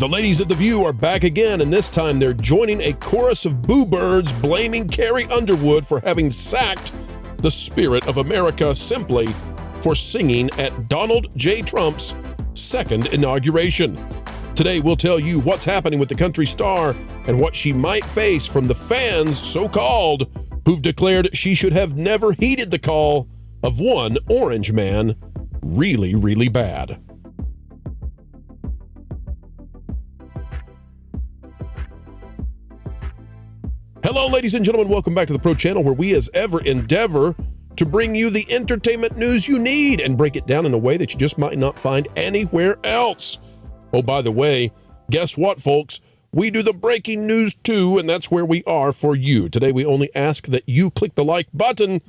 The ladies of The View are back again, and this time they're joining a chorus of boo-birds blaming Carrie Underwood for having sacked the spirit of America simply for singing at Donald J. Trump's second inauguration. Today, we'll tell you what's happening with the country star and what she might face from the fans, so-called, who've declared she should have never heeded the call of one orange man really, really bad. Hello, ladies and gentlemen. Welcome back to the Pro Channel, where we as ever endeavor to bring you the entertainment news you need and break it down in a way that you just might not find anywhere else. Oh, by the way, guess what, folks? We do the breaking news too, and that's where we are for you. Today, we only ask that you click the like button,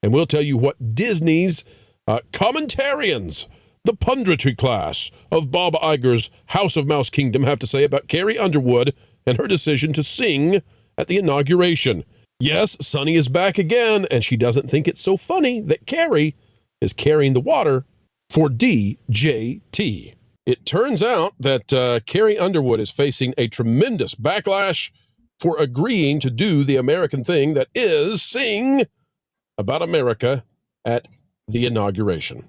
and we'll tell you what Disney's commentarians, the punditry class of Bob Iger's House of Mouse Kingdom, have to say about Carrie Underwood and her decision to sing at the inauguration. Yes, Sunny is back again, and she doesn't think it's so funny that Carrie is carrying the water for DJT. It turns out that Carrie Underwood is facing a tremendous backlash for agreeing to do the American thing, that is, sing about America at the inauguration.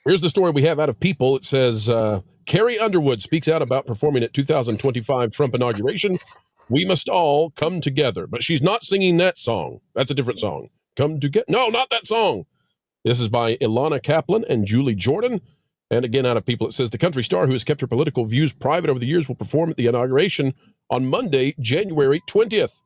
Here's the story we have out of People. It says, Carrie Underwood speaks out about performing at 2025 Trump inauguration. We must all come together. But she's not singing that song. That's a different song. Come together. No, not that song. This is by Ilana Kaplan and Julie Jordan. And again, out of People, it says, the country star who has kept her political views private over the years will perform at the inauguration on Monday, January 20th.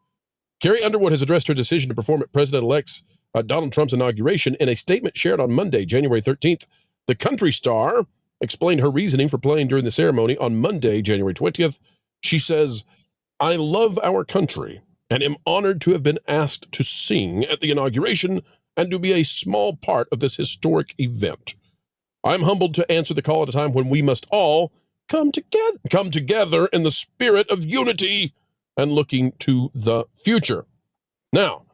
Carrie Underwood has addressed her decision to perform at President-elect Donald Trump's inauguration. In a statement shared on Monday, January 13th, the country star explained her reasoning for playing during the ceremony on Monday, January 20th. She says, I love our country and am honored to have been asked to sing at the inauguration and to be a small part of this historic event. I'm humbled to answer the call at a time when we must all come together in the spirit of unity and looking to the future. Now,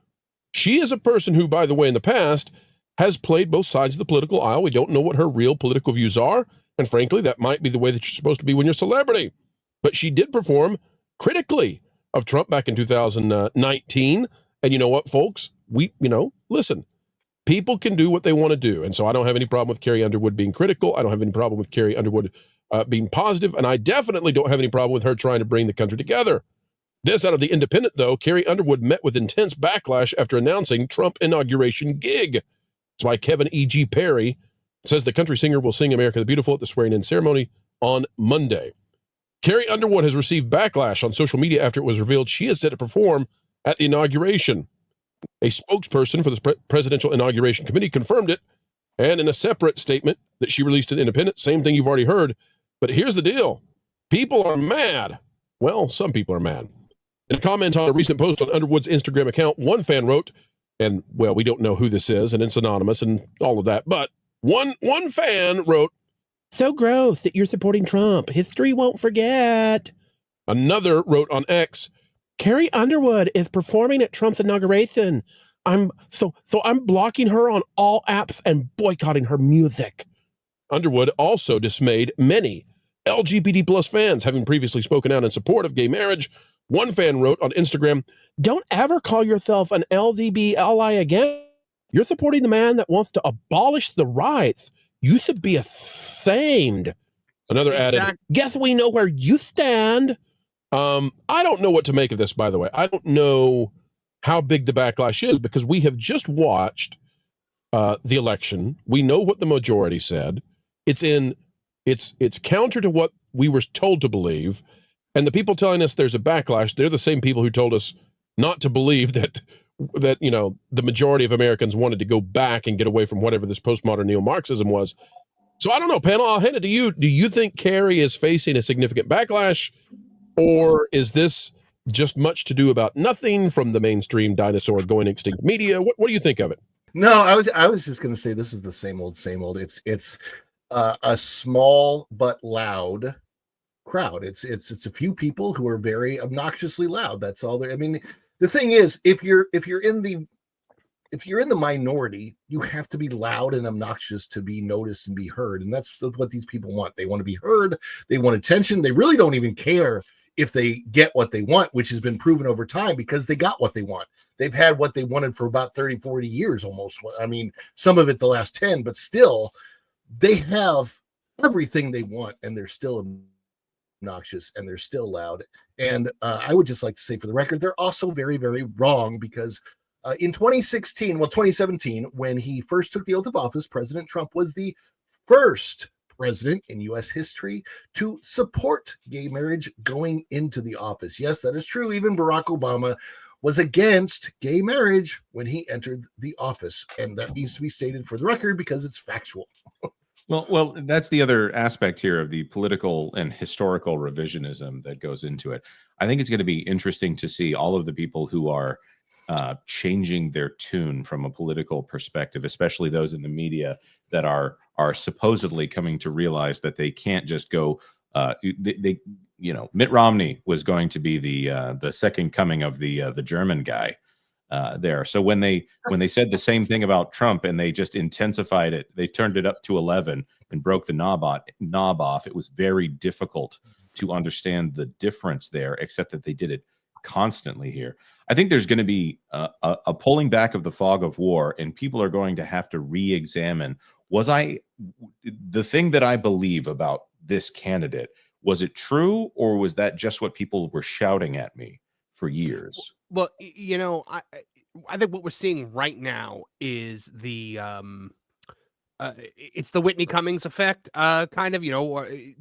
she is a person who, by the way, in the past has played both sides of the political aisle. We don't know what her real political views are, and frankly, that might be the way that you're supposed to be when you're a celebrity. But she did perform critically of Trump back in 2019. And you know what, folks? Listen, people can do what they want to do. And so I don't have any problem with Carrie Underwood being critical. I don't have any problem with Carrie Underwood being positive. And I definitely don't have any problem with her trying to bring the country together. This out of The Independent, though, Carrie Underwood met with intense backlash after announcing Trump inauguration gig. That's why Kevin E.G. Perry says the country singer will sing America the Beautiful at the swearing-in ceremony on Monday. Carrie Underwood has received backlash on social media after it was revealed she is set to perform at the inauguration. A spokesperson for the Presidential Inauguration Committee confirmed it, and in a separate statement that she released to The Independent, same thing you've already heard. But here's the deal. People are mad. Well, some people are mad. In a comment on a recent post on Underwood's Instagram account, one fan wrote, and, well, we don't know who this is, and it's anonymous and all of that, but one fan wrote, so gross that you're supporting Trump. History won't forget. Another wrote on X, Carrie Underwood is performing at Trump's inauguration. I'm blocking her on all apps and boycotting her music. Underwood also dismayed many LGBT plus fans, having previously spoken out in support of gay marriage. One fan wrote on Instagram, don't ever call yourself an LGB ally again. You're supporting the man that wants to abolish the rights. You should be ashamed. Another added, guess we know where you stand. I don't know what to make of this, by the way. I don't know how big the backlash is because we have just watched the election. We know what the majority said. It's counter to what we were told to believe. And the people telling us there's a backlash, they're the same people who told us not to believe that the majority of Americans wanted to go back and get away from whatever this postmodern neo-Marxism was. So I don't know, panel, I'll hand it to you. Do you think Carrie is facing a significant backlash, or is this just much to do about nothing from the mainstream dinosaur going extinct media? What do you think of it? No, I was just going to say this is the same old. It's a small but loud crowd. It's a few people who are very obnoxiously loud. That's all. I mean, the thing is, if you're in the if you're in the minority, you have to be loud and obnoxious to be noticed and be heard. And that's what these people want. They want to be heard. They want attention. They really don't even care if they get what they want, which has been proven over time because they got what they want. They've had what they wanted for about 30, 40 years almost. I mean, some of it the last 10, but still they have everything they want and they're still obnoxious and they're still loud. And I would just like to say for the record, they're also very, very wrong because in 2017, when he first took the oath of office, President Trump was the first president in U.S. history to support gay marriage going into the office. Yes, that is true. Even Barack Obama was against gay marriage when he entered the office. And that needs to be stated for the record because it's factual. Well, that's the other aspect here of the political and historical revisionism that goes into it. I think it's going to be interesting to see all of the people who are changing their tune from a political perspective, especially those in the media that are supposedly coming to realize that they can't just go. Mitt Romney was going to be the second coming of the German guy there. So when they said the same thing about Trump and they just intensified it, they turned it up to 11 and broke the knob off. It was very difficult to understand the difference there, except that they did it constantly here. I think there's going to be a pulling back of the fog of war, and people are going to have to re-examine, the thing that I believe about this candidate, was it true, or was that just what people were shouting at me for years? Well, I think what we're seeing right now is it's the Whitney Cummings effect, kind of,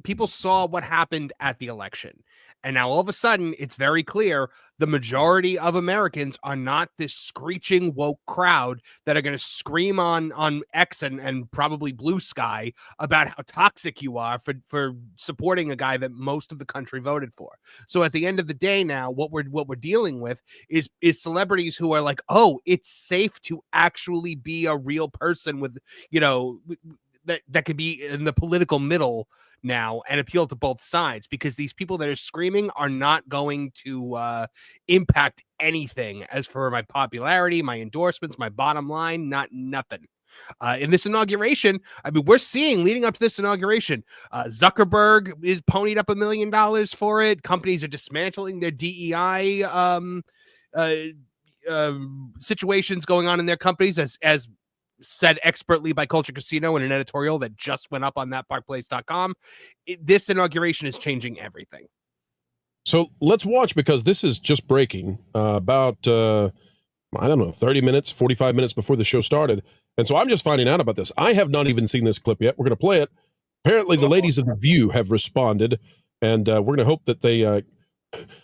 people saw what happened at the election. And now all of a sudden, it's very clear the majority of Americans are not this screeching woke crowd that are going to scream on X and probably Blue Sky about how toxic you are for supporting a guy that most of the country voted for. So at the end of the day, now what we're dealing with is celebrities who are like, oh, it's safe to actually be a real person with, that could be in the political middle now and appeal to both sides, because these people that are screaming are not going to impact anything as for my popularity, my endorsements, my bottom line, nothing. In this inauguration, I mean, we're seeing leading up to this inauguration, Zuckerberg is ponied up $1 million for it. Companies are dismantling their DEI situations going on in their companies, as said expertly by Culture Casino in an editorial that just went up on thatparkplace.com. This inauguration is changing everything. So let's watch, because this is just breaking about, 30 minutes, 45 minutes before the show started. And so I'm just finding out about this. I have not even seen this clip yet. We're going to play it. Apparently the ladies of The View have responded, and we're going to hope that they,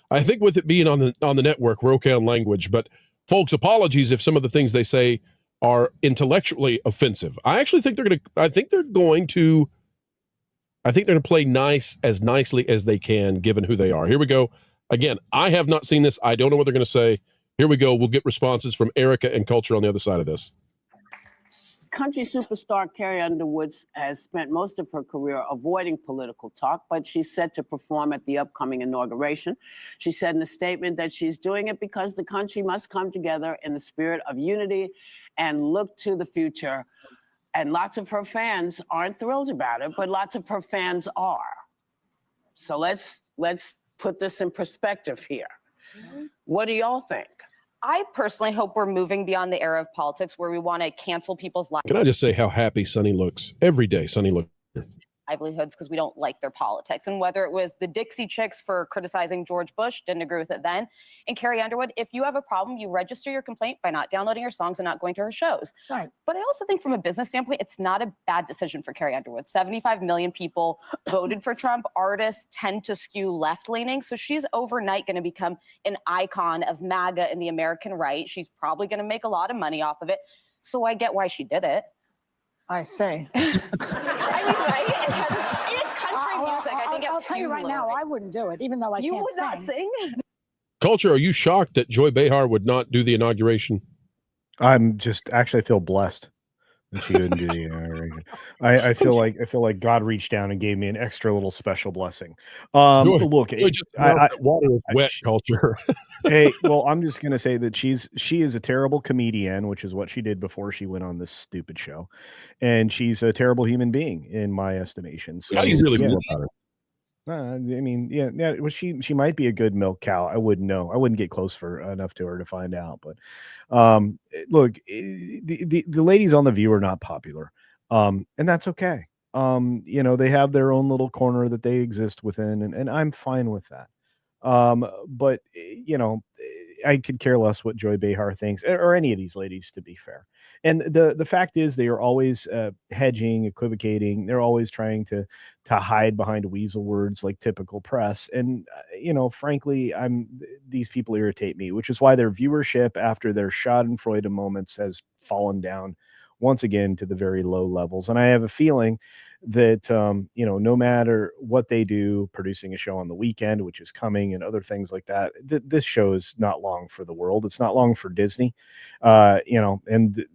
I think with it being on the network, we're okay on language, but folks, apologies if some of the things they say are intellectually offensive. I actually think they're going to play as nicely as they can, given who they are. Here we go. Again, I have not seen this. I don't know what they're going to say. Here we go. We'll get responses from Erica and Culture on the other side of this. Country superstar Carrie Underwood has spent most of her career avoiding political talk, but she's set to perform at the upcoming inauguration. She said in a statement that she's doing it because the country must come together in the spirit of unity and look to the future. And lots of her fans aren't thrilled about it, but lots of her fans are. So let's put this in perspective here. What do y'all think? I personally hope we're moving beyond the era of politics where we want to cancel people's Can I just say how happy Sunny looks? Every day, Sunny looks. livelihoods because we don't like their politics. And whether it was the Dixie Chicks for criticizing George Bush, didn't agree with it then, and Carrie Underwood, if you have a problem, you register your complaint by not downloading her songs and not going to her shows. Right. But I also think from a business standpoint, it's not a bad decision for Carrie Underwood. 75 million people voted for Trump. Artists tend to skew left-leaning. So she's overnight going to become an icon of MAGA in the American right. She's probably going to make a lot of money off of it. So I get why she did it. I say. I mean, right? It's country music. I think I'll tell you right now, I wouldn't do it, even though I can't sing. You would not sing? Culture, are you shocked that Joy Behar would not do the inauguration? I'm just actually feel blessed And she couldn't do the inauguration. I feel like God reached down and gave me an extra little special blessing. Look, just that water is wet culture. Hey, well, I'm just gonna say that she is a terrible comedian, which is what she did before she went on this stupid show, and she's a terrible human being in my estimation. So, How do you really yeah. feel about her? I mean, yeah. Well, she might be a good milk cow. I wouldn't know. I wouldn't get close enough to her to find out. But look, the ladies on The View are not popular, and that's okay. They have their own little corner that they exist within, and I'm fine with that. But I could care less what Joy Behar thinks, or any of these ladies, to be fair. And the fact is, they are always hedging, equivocating. They're always trying to hide behind weasel words like typical press. And frankly, these people irritate me, which is why their viewership after their Schadenfreude moments has fallen down once again to the very low levels. And I have a feeling that no matter what they do, producing a show on the weekend, which is coming, and other things like that, this show is not long for the world. It's not long for Disney, and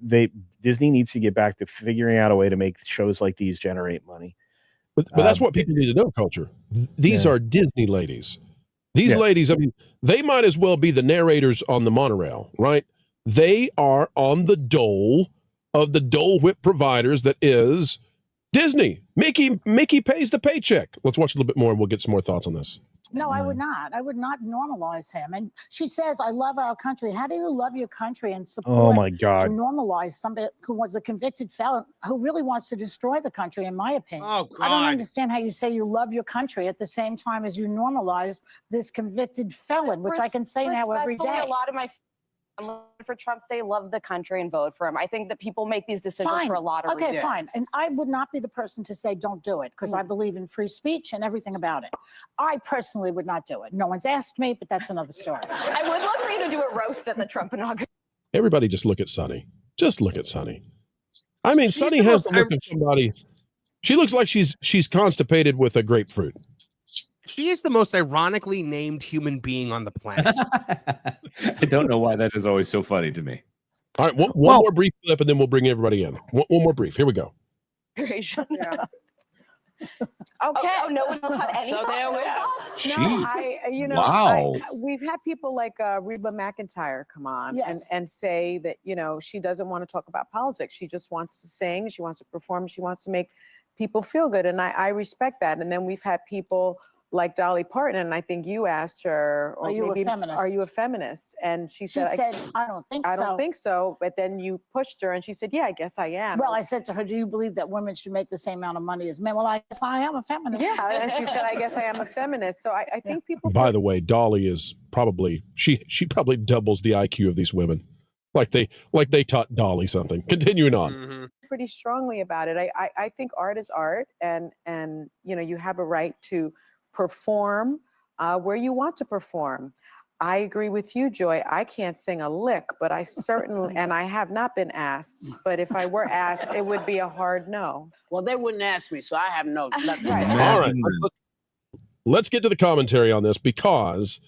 Disney needs to get back to figuring out a way to make shows like these generate money. But that's what people need to know, culture. These are Disney ladies. These ladies, I mean, they might as well be the narrators on the monorail, right? They are on the dole of the Dole Whip providers that is Disney. Mickey pays the paycheck. Let's watch a little bit more and we'll get some more thoughts on this. No, I would not. I would not normalize him. And she says, I love our country. How do you love your country and support Oh my God. and normalize somebody who was a convicted felon who really wants to destroy the country, in my opinion? Oh, God. I don't understand how you say you love your country at the same time as you normalize this convicted felon, which I can say now every day. A lot of my for Trump, they love the country and vote for him. I think that people make these decisions for a lot of reasons. Okay, fine. And I would not be the person to say don't do it because I believe in free speech and everything about it. I personally would not do it. No one's asked me, but that's another story. I would love for you to do a roast at the Trump inauguration. Everybody just look at Sunny. Just look at Sunny. I mean, Sunny has to look at somebody. She looks like she's constipated with a grapefruit. She is the most ironically named human being on the planet. I don't know why that is always so funny to me. All right, one more brief clip, and then we'll bring everybody in. One more brief. Here we go. Yeah. Okay. Oh, no one else had any So there we thoughts? go. Wow. We've had people like Reba McEntire come on and say that, she doesn't want to talk about politics. She just wants to sing. She wants to perform. She wants to make people feel good. And I respect that. And then we've had people like Dolly Parton, and I think you asked her, or Are you maybe, a feminist? Are you a feminist? And she She said, said, I don't think so. I don't think so. But then you pushed her and she said, yeah, I guess I am. Well, I said to her, do you believe that women should make the same amount of money as men? Well, I guess I am a feminist. Yeah, and she said, I guess I am a feminist. So I think people. By the way, Dolly is probably she probably doubles the IQ of these women, like they taught Dolly something. Continuing on. Mm-hmm. Pretty strongly about it. I think art is art, and you have a right to perform where you want to perform. I agree with you, Joy. I can't sing a lick, but I certainly, and I have not been asked, but if I were asked, it would be a hard no. Well, they wouldn't ask me, so I have no. All right, let's get to the commentary on this, because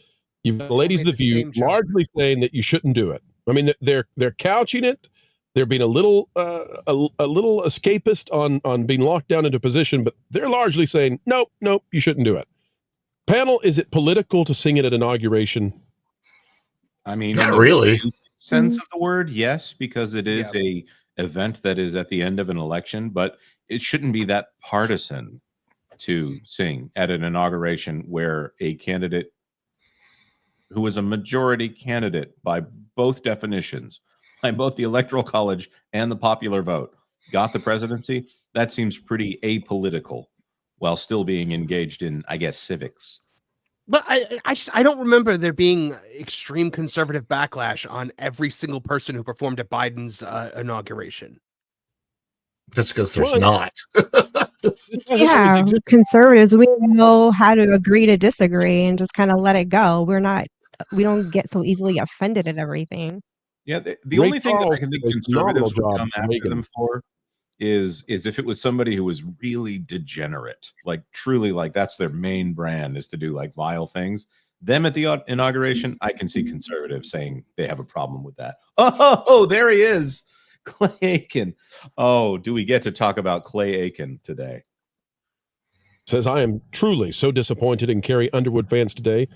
you've got the ladies of The View largely saying that you shouldn't do it. I mean, they're couching it. They're being a little escapist on being locked down into a position, but they're largely saying, nope, you shouldn't do it. Panel, is it political to sing it at inauguration? I mean, Not really. Sense of the word, yes, because it is a event that is at the end of an election, but it shouldn't be that partisan to sing at an inauguration where a candidate who is a majority candidate by both definitions, by both the Electoral College and the popular vote, got the presidency. That seems pretty apolitical while still being engaged in, I guess, civics. But I don't remember there being extreme conservative backlash on every single person who performed at Biden's inauguration. That's because there's not. Yeah, conservatives, we know how to agree to disagree and just kind of let it go. We don't get so easily offended at everything. Yeah, the only thing that I can think conservatives would come after them for is if it was somebody who was really degenerate, like truly, like that's their main brand, is to do like vile things. Them at the inauguration, I can see conservatives saying they have a problem with that. Oh, there he is. Clay Aiken. Oh, do we get to talk about Clay Aiken today? Says, I am truly so disappointed in Carrie Underwood fans today.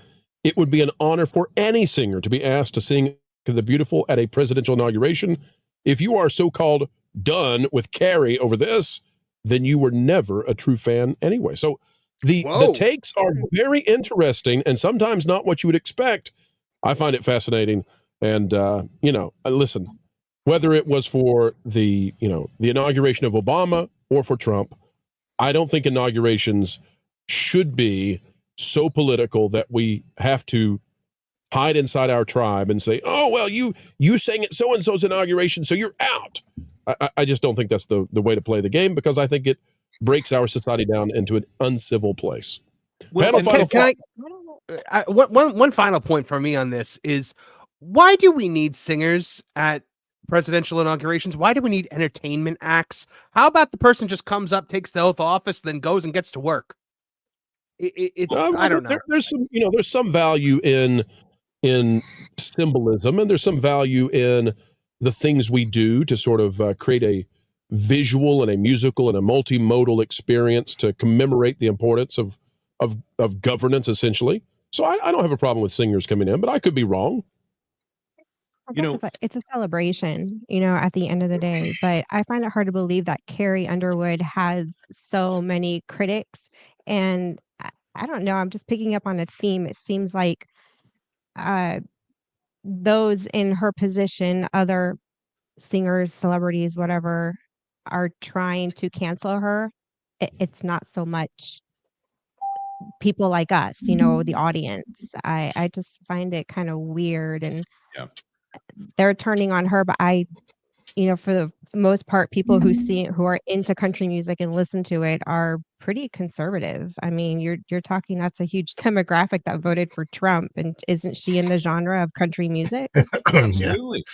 It would be an honor for any singer to be asked to sing The Beautiful at a presidential inauguration. If you are so-called done with Carrie over this, then you were never a true fan anyway. So the takes are very interesting and sometimes not what you would expect. I find it fascinating. And, listen, whether it was for the inauguration of Obama or for Trump, I don't think inaugurations should be so political that we have to hide inside our tribe and say, oh, well, you sang at so-and-so's inauguration, so you're out. I just don't think that's the way to play the game, because I think it breaks our society down into an uncivil place. Well, one final point for me on this is, why do we need singers at presidential inaugurations? Why do we need entertainment acts? How about the person just comes up, takes the oath of office, then goes and gets to work? I don't know. There's some value in symbolism, and there's some value in the things we do to sort of create a visual and a musical and a multimodal experience to commemorate the importance of governance, essentially. So I don't have a problem with singers coming in, but I could be wrong. It's a celebration, at the end of the day. But I find it hard to believe that Carrie Underwood has so many critics. And I don't know, I'm just picking up on a theme. It seems like those in her position, other singers, celebrities, whatever, are trying to cancel her. It's not so much people like us, the audience. I just find it kind of weird. And they're turning on her, but for the most part, people who are into country music and listen to it are pretty conservative. I mean, you're talking, that's a huge demographic that voted for Trump, and isn't she in the genre of country music? Absolutely.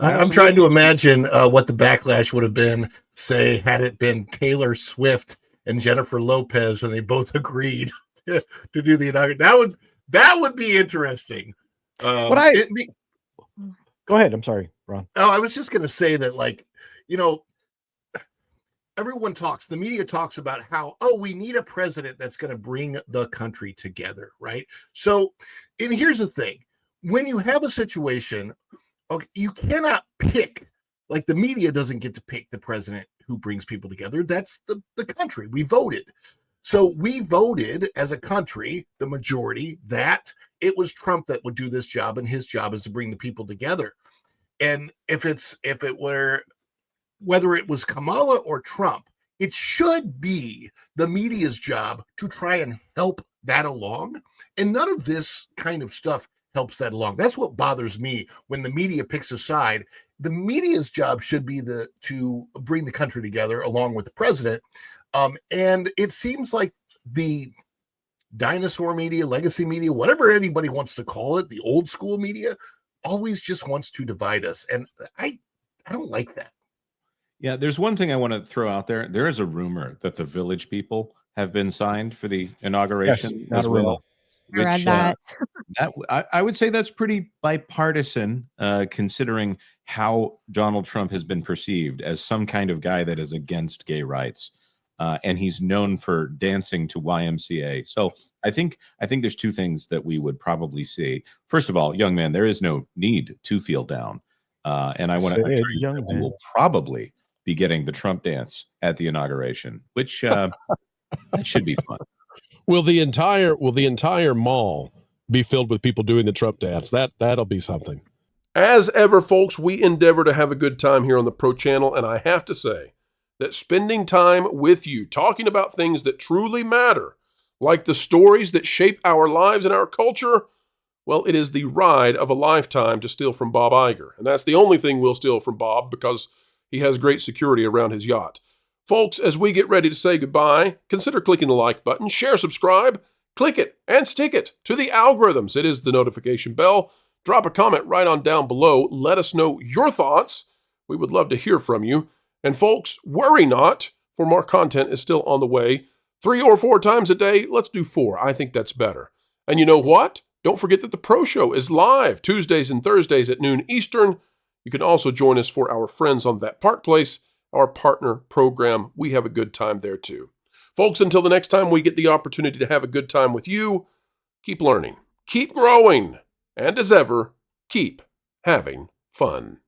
I'm trying to imagine what the backlash would have been, say, had it been Taylor Swift and Jennifer Lopez, and they both agreed to do the inauguration. That would be interesting. Go ahead. I'm sorry, Ron. Oh, I was just going to say that, everyone talks, the media talks about how, we need a president that's going to bring the country together, right? So, and here's the thing. When you have a situation, you cannot pick, the media doesn't get to pick the president who brings people together. That's the country. We voted. So we voted as a country, the majority, that it was Trump that would do this job, and his job is to bring the people together. And whether it was Kamala or Trump, it should be the media's job to try and help that along. And none of this kind of stuff helps that along. That's what bothers me when the media picks a side. The media's job should be to bring the country together along with the president. And it seems like the dinosaur media, legacy media, whatever anybody wants to call it, the old school media, always just wants to divide us. And I don't like that. Yeah, there's one thing I want to throw out there. There is a rumor that the Village People have been signed for the inauguration as well. I read that. I would say that's pretty bipartisan, considering how Donald Trump has been perceived as some kind of guy that is against gay rights. And he's known for dancing to YMCA. So I think there's two things that we would probably see. First of all, young man, there is no need to feel down. And I want to assure you that we will probably be getting the Trump dance at the inauguration, which that should be fun. Will the entire mall be filled with people doing the Trump dance? That'll be something. As ever, folks, we endeavor to have a good time here on the Pro Channel, and I have to say that spending time with you, talking about things that truly matter, like the stories that shape our lives and our culture, well, it is the ride of a lifetime to steal from Bob Iger. And that's the only thing we'll steal from Bob, because he has great security around his yacht. Folks, as we get ready to say goodbye, consider clicking the like button, share, subscribe, click it, and stick it to the algorithms. It is the notification bell. Drop a comment right on down below. Let us know your thoughts. We would love to hear from you. And folks, worry not, for more content is still on the way. 3 or 4 times a day. Let's do 4. I think that's better. And you know what? Don't forget that the Pro Show is live Tuesdays and Thursdays at noon Eastern. You can also join us for our Friends on That Park Place, our partner program. We have a good time there too. Folks, until the next time we get the opportunity to have a good time with you, keep learning, keep growing, and as ever, keep having fun.